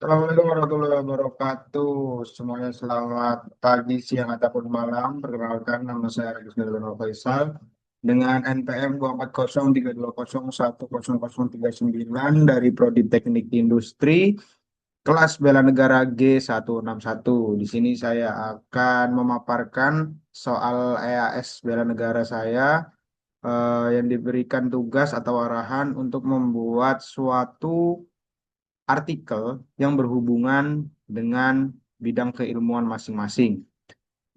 Assalamualaikum warahmatullahi wabarakatuh. Semuanya selamat pagi, siang, ataupun malam. Perkenalkan, nama saya Agus Nurul Faisal dengan NPM 24030101039 dari Prodi Teknik Industri kelas bela negara G161. Di sini saya akan memaparkan soal EAS bela negara saya yang diberikan tugas atau arahan untuk membuat suatu artikel yang berhubungan dengan bidang keilmuan masing-masing.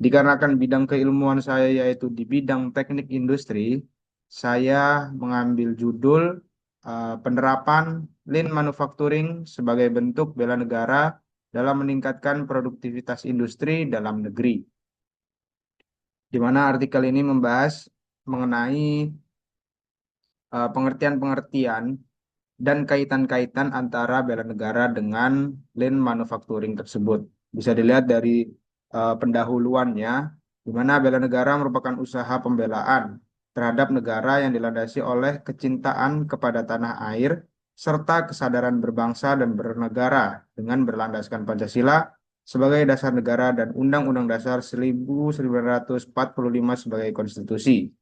Dikarenakan bidang keilmuan saya yaitu di bidang teknik industri, saya mengambil judul penerapan Lean Manufacturing sebagai bentuk bela negara dalam meningkatkan produktivitas industri dalam negeri. Di mana artikel ini membahas mengenai pengertian-pengertian dan kaitan-kaitan antara bela negara dengan lean manufacturing tersebut. Bisa dilihat dari pendahuluannya, di mana bela negara merupakan usaha pembelaan terhadap negara yang dilandasi oleh kecintaan kepada tanah air serta kesadaran berbangsa dan bernegara dengan berlandaskan Pancasila sebagai dasar negara dan Undang-Undang Dasar 1945 sebagai konstitusi,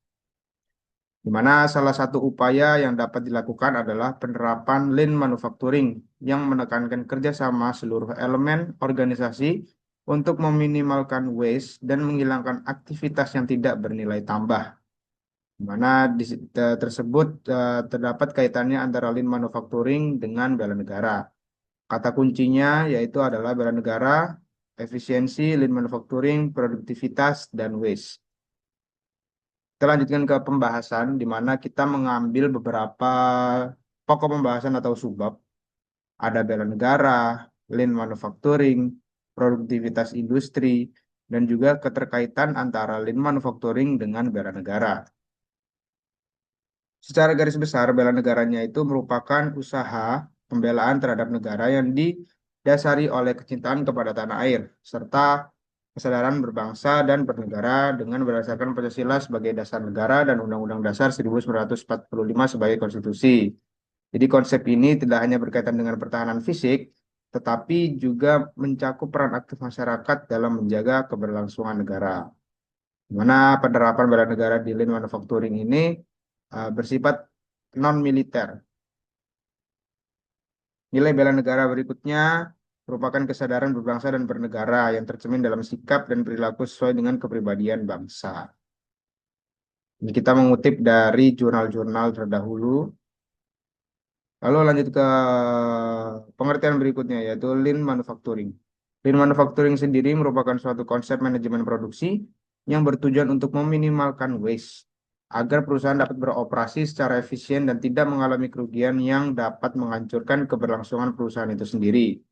di mana salah satu upaya yang dapat dilakukan adalah penerapan Lean Manufacturing yang menekankan kerjasama seluruh elemen organisasi untuk meminimalkan waste dan menghilangkan aktivitas yang tidak bernilai tambah. Di mana tersebut terdapat kaitannya antara Lean Manufacturing dengan bela negara. Kata kuncinya yaitu adalah bela negara, efisiensi, Lean Manufacturing, produktivitas, dan waste. Kita lanjutkan ke pembahasan di mana kita mengambil beberapa pokok pembahasan atau subbab. Ada bela negara, lean manufacturing, produktivitas industri, dan juga keterkaitan antara lean manufacturing dengan bela negara. Secara garis besar, bela negaranya itu merupakan usaha pembelaan terhadap negara yang didasari oleh kecintaan kepada tanah air, serta kesadaran berbangsa dan bernegara dengan berdasarkan Pancasila sebagai dasar negara dan Undang-Undang Dasar 1945 sebagai konstitusi. Jadi konsep ini tidak hanya berkaitan dengan pertahanan fisik, tetapi juga mencakup peran aktif masyarakat dalam menjaga keberlangsungan negara. Di mana penerapan bela negara di lean manufacturing ini bersifat non-militer. Nilai bela negara berikutnya merupakan kesadaran berbangsa dan bernegara yang tercermin dalam sikap dan perilaku sesuai dengan kepribadian bangsa. Ini kita mengutip dari jurnal-jurnal terdahulu. Lalu lanjut ke pengertian berikutnya yaitu Lean Manufacturing. Lean Manufacturing sendiri merupakan suatu konsep manajemen produksi yang bertujuan untuk meminimalkan waste agar perusahaan dapat beroperasi secara efisien dan tidak mengalami kerugian yang dapat menghancurkan keberlangsungan perusahaan itu sendiri.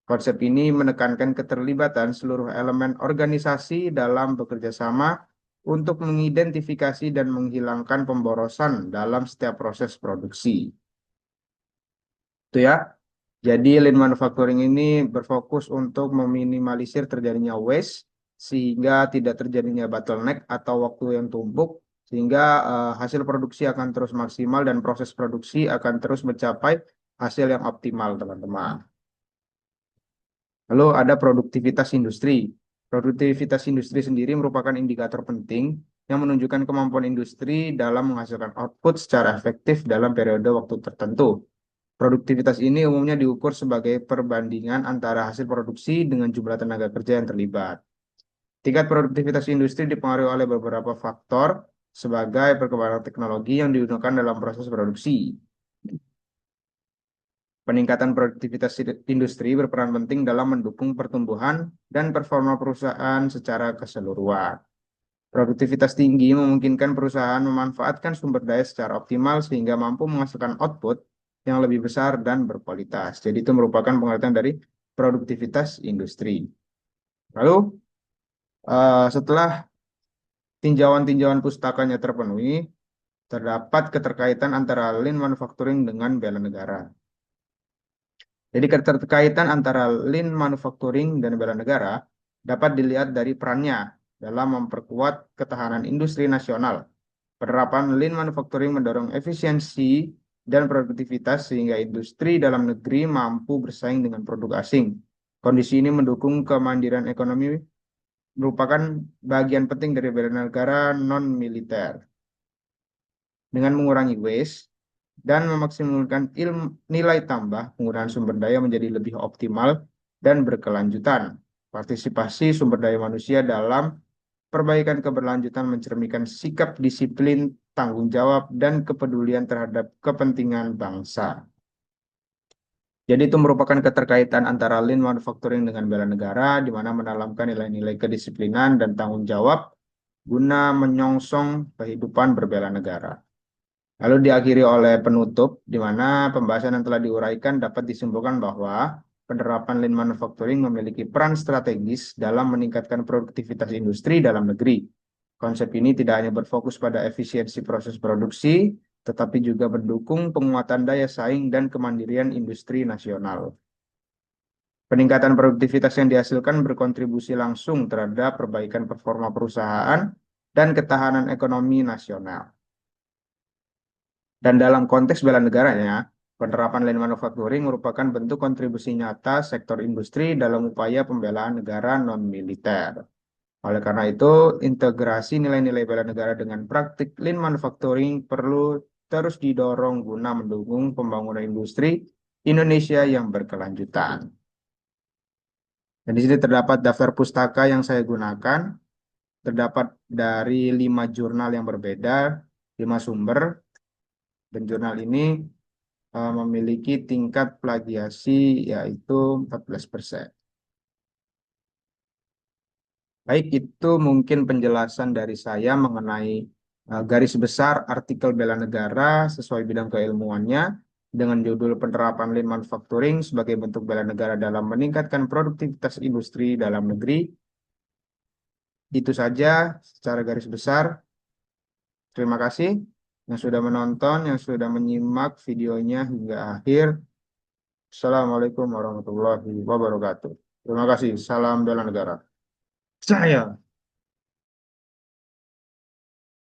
Konsep ini menekankan keterlibatan seluruh elemen organisasi dalam bekerja sama untuk mengidentifikasi dan menghilangkan pemborosan dalam setiap proses produksi. Itu ya. Jadi lean manufacturing ini berfokus untuk meminimalisir terjadinya waste sehingga tidak terjadinya bottleneck atau waktu yang tumpuk sehingga hasil produksi akan terus maksimal dan proses produksi akan terus mencapai hasil yang optimal, teman-teman. Lalu ada produktivitas industri. Produktivitas industri sendiri merupakan indikator penting yang menunjukkan kemampuan industri dalam menghasilkan output secara efektif dalam periode waktu tertentu. Produktivitas ini umumnya diukur sebagai perbandingan antara hasil produksi dengan jumlah tenaga kerja yang terlibat. Tingkat produktivitas industri dipengaruhi oleh beberapa faktor sebagai perkembangan teknologi yang digunakan dalam proses produksi. Peningkatan produktivitas industri berperan penting dalam mendukung pertumbuhan dan performa perusahaan secara keseluruhan. Produktivitas tinggi memungkinkan perusahaan memanfaatkan sumber daya secara optimal sehingga mampu menghasilkan output yang lebih besar dan berkualitas. Jadi itu merupakan pengertian dari produktivitas industri. Lalu setelah tinjauan-tinjauan pustakanya terpenuhi, terdapat keterkaitan antara lean manufacturing dengan bela negara. Jadi keterkaitan antara lean manufacturing dan bela negara dapat dilihat dari perannya dalam memperkuat ketahanan industri nasional. Penerapan lean manufacturing mendorong efisiensi dan produktivitas sehingga industri dalam negeri mampu bersaing dengan produk asing. Kondisi ini mendukung kemandirian ekonomi merupakan bagian penting dari bela negara non-militer. Dengan mengurangi waste dan memaksimalkan nilai tambah, penggunaan sumber daya menjadi lebih optimal dan berkelanjutan. Partisipasi sumber daya manusia dalam perbaikan keberlanjutan mencerminkan sikap disiplin, tanggung jawab, dan kepedulian terhadap kepentingan bangsa. Jadi itu merupakan keterkaitan antara lean manufacturing dengan bela negara, di mana menanamkan nilai-nilai kedisiplinan dan tanggung jawab guna menyongsong kehidupan berbela negara. Lalu diakhiri oleh penutup, di mana pembahasan yang telah diuraikan dapat disimpulkan bahwa penerapan lean manufacturing memiliki peran strategis dalam meningkatkan produktivitas industri dalam negeri. Konsep ini tidak hanya berfokus pada efisiensi proses produksi, tetapi juga mendukung penguatan daya saing dan kemandirian industri nasional. Peningkatan produktivitas yang dihasilkan berkontribusi langsung terhadap perbaikan performa perusahaan dan ketahanan ekonomi nasional. Dan dalam konteks bela negaranya, penerapan lean manufacturing merupakan bentuk kontribusi nyata sektor industri dalam upaya pembelaan negara non-militer. Oleh karena itu, integrasi nilai-nilai bela negara dengan praktik lean manufacturing perlu terus didorong guna mendukung pembangunan industri Indonesia yang berkelanjutan. Dan di sini terdapat daftar pustaka yang saya gunakan, terdapat dari 5 jurnal yang berbeda, 5 sumber, dan jurnal ini memiliki tingkat plagiasi yaitu 14%. Baik, itu mungkin penjelasan dari saya mengenai garis besar artikel bela negara sesuai bidang keilmuannya dengan judul penerapan lean manufacturing sebagai bentuk bela negara dalam meningkatkan produktivitas industri dalam negeri. Itu saja secara garis besar. Terima kasih yang sudah menonton, yang sudah menyimak videonya hingga akhir. Assalamualaikum warahmatullahi wabarakatuh. Terima kasih. Salam bela negara. Saya.